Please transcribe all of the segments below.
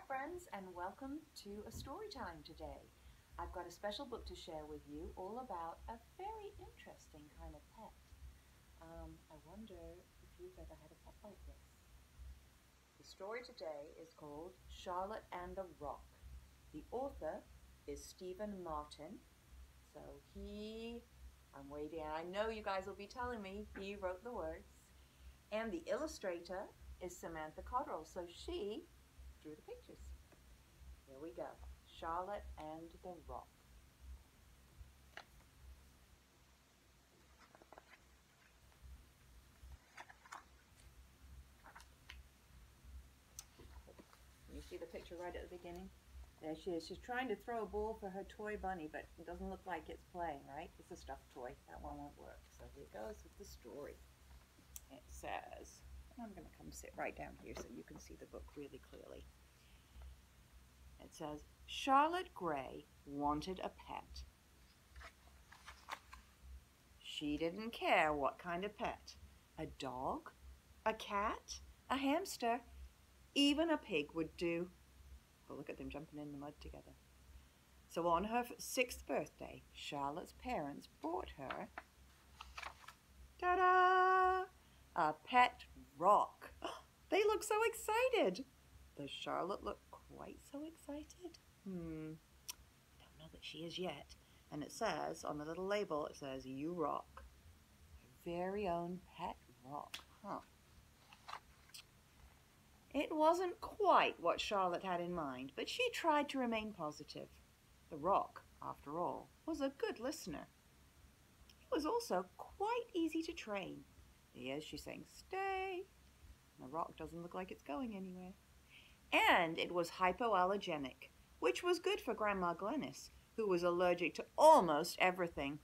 friends, and welcome to a story time today. I've got a special book to share with you all about a very interesting kind of pet. I wonder if you've ever had a pet like this. The story today is called Charlotte and the Rock. The author is Stephen Martin. So I'm waiting, I know you guys will be telling me he wrote the words. And the illustrator is Samantha Cottrell, so she drew the pictures. Here we go. Charlotte and the Rock. You see the picture right at the beginning? There she is. She's trying to throw a ball for her toy bunny, but it doesn't look like it's playing, right? It's a stuffed toy. That one won't work. So here goes with the story. It says, I'm going to come sit right down here so you can see the book really clearly. It says, Charlotte Gray wanted a pet. She didn't care what kind of pet. A dog, a cat, a hamster, even a pig would do. Oh, look at them jumping in the mud together. So on her 6th birthday, Charlotte's parents bought her, ta-da, a pet rock. They look so excited. Does Charlotte look quite so excited? I don't know that she is yet. And it says, on the little label, it says, "You rock." Her very own pet rock. It wasn't quite what Charlotte had in mind, but she tried to remain positive. The rock, after all, was a good listener. It was also quite easy to train. Yes, she's saying, "Stay." The rock doesn't look like it's going anywhere. And it was hypoallergenic, which was good for Grandma Glennis, who was allergic to almost everything.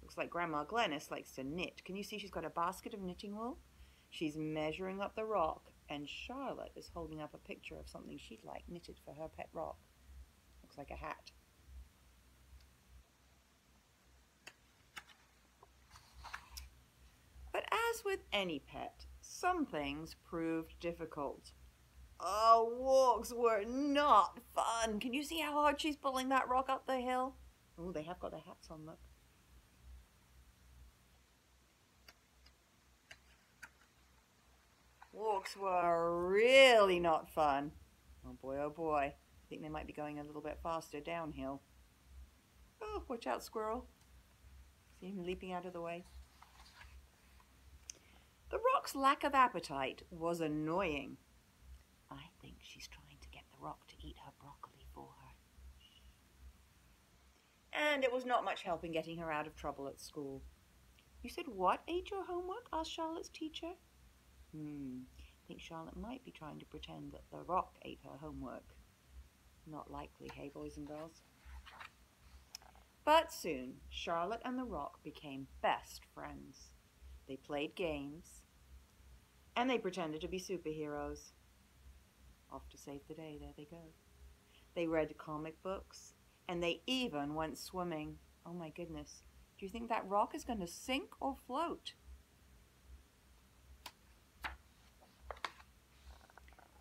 Looks like Grandma Glennis likes to knit. Can you see she's got a basket of knitting wool? She's measuring up the rock, and Charlotte is holding up a picture of something she'd like knitted for her pet rock. Looks like a hat. But as with any pet, some things proved difficult. Oh, walks were not fun. Can you see how hard she's pulling that rock up the hill? Oh, they have got their hats on, look. Walks were really not fun. Oh boy, oh boy. I think they might be going a little bit faster downhill. Oh, watch out, squirrel. See him leaping out of the way. The rock's lack of appetite was annoying. I think she's trying to get the rock to eat her broccoli for her. And it was not much help in getting her out of trouble at school. "You said what ate your homework?" asked Charlotte's teacher. I think Charlotte might be trying to pretend that the rock ate her homework. Not likely, hey, boys and girls? But soon, Charlotte and the rock became best friends. They played games, and they pretended to be superheroes. Off to save the day, there they go. They read comic books, and they even went swimming. Oh my goodness, do you think that rock is going to sink or float?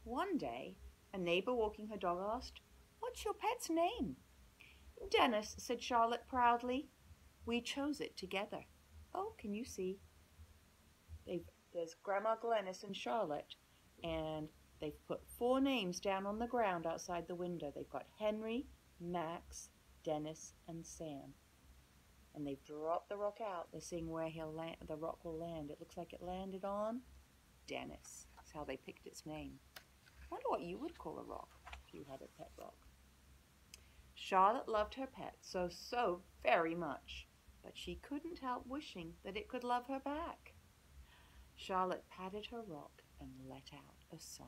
One day, a neighbor walking her dog asked, "What's your pet's name?" "Dennis," said Charlotte proudly. "We chose it together." Oh, can you see? There's Grandma Glennis and Charlotte, and they've put 4 names down on the ground outside the window. They've got Henry, Max, Dennis, and Sam. And they've dropped the rock out. They're seeing where the rock will land. It looks like it landed on Dennis. That's how they picked its name. I wonder what you would call a rock if you had a pet rock. Charlotte loved her pet so very much, but she couldn't help wishing that it could love her back. Charlotte patted her rock and let out a sigh.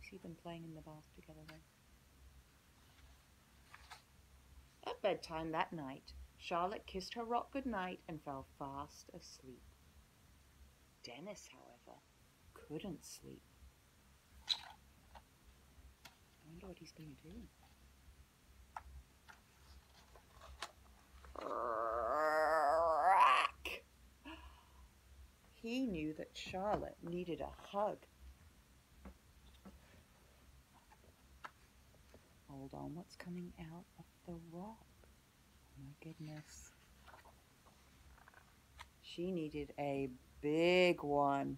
See them playing in the bath together there? At bedtime that night, Charlotte kissed her rock goodnight and fell fast asleep. Dennis, however, couldn't sleep. I wonder what he's going to do. He knew that Charlotte needed a hug. Hold on, what's coming out of the rock? Oh my goodness. She needed a big one.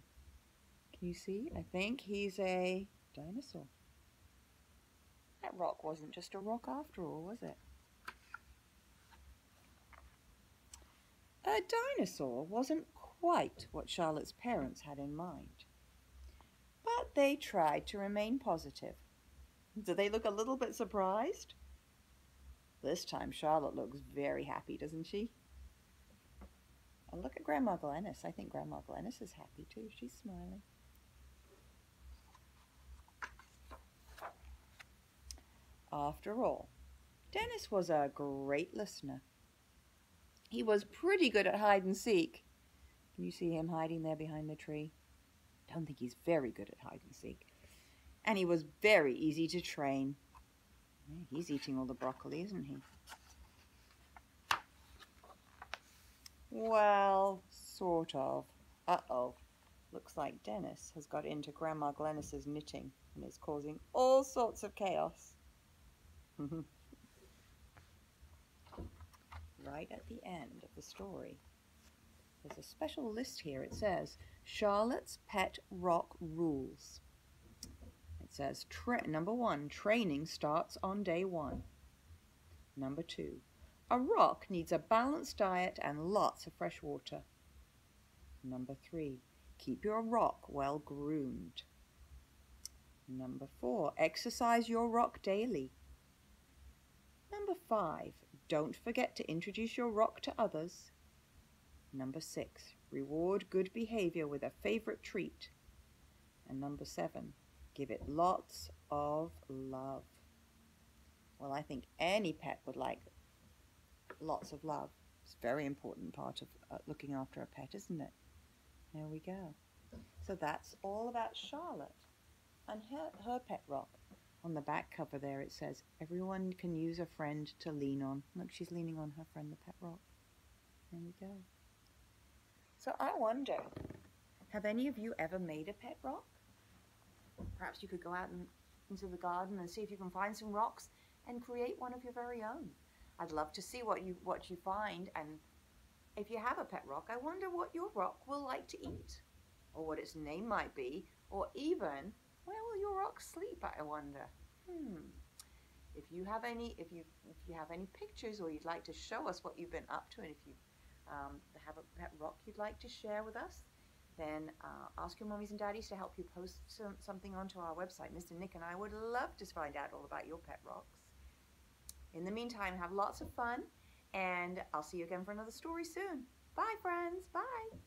Can you see? I think he's a dinosaur. That rock wasn't just a rock after all, was it? A dinosaur wasn't quite what Charlotte's parents had in mind, but they tried to remain positive. Do they look a little bit surprised? This time Charlotte looks very happy, doesn't she? And look at Grandma Glennis. I think Grandma Glennis is happy too. She's smiling. After all, Dennis was a great listener. He was pretty good at hide and seek. Can you see him hiding there behind the tree? I don't think he's very good at hide and seek. And he was very easy to train. Yeah, he's eating all the broccoli, isn't he? Well, sort of. Uh-oh. Looks like Dennis has got into Grandma Glennis's knitting and is causing all sorts of chaos. Right at the end of the story, there's a special list here. It says, Charlotte's Pet Rock Rules. It says, number 1, training starts on day 1. Number 2, a rock needs a balanced diet and lots of fresh water. Number 3, keep your rock well groomed. Number 4, exercise your rock daily. Number 5, don't forget to introduce your rock to others. Number 6, reward good behavior with a favorite treat. And number 7, give it lots of love. Well, I think any pet would like lots of love. It's a very important part of looking after a pet, isn't it? There we go. So that's all about Charlotte and her pet rock. On the back cover there it says, everyone can use a friend to lean on. Look, she's leaning on her friend, the pet rock. There we go. So I wonder, have any of you ever made a pet rock? Perhaps you could go out into the garden and see if you can find some rocks and create one of your very own. I'd love to see what you find, and if you have a pet rock, I wonder what your rock will like to eat, or what its name might be, or even where will your rock sleep, I wonder. If you have any pictures, or you'd like to show us what you've been up to, and if you have a pet rock you'd like to share with us, then ask your mummies and daddies to help you post something onto our website. Mr. Nick and I would love to find out all about your pet rocks. In the meantime, have lots of fun, and I'll see you again for another story soon. Bye, friends. Bye.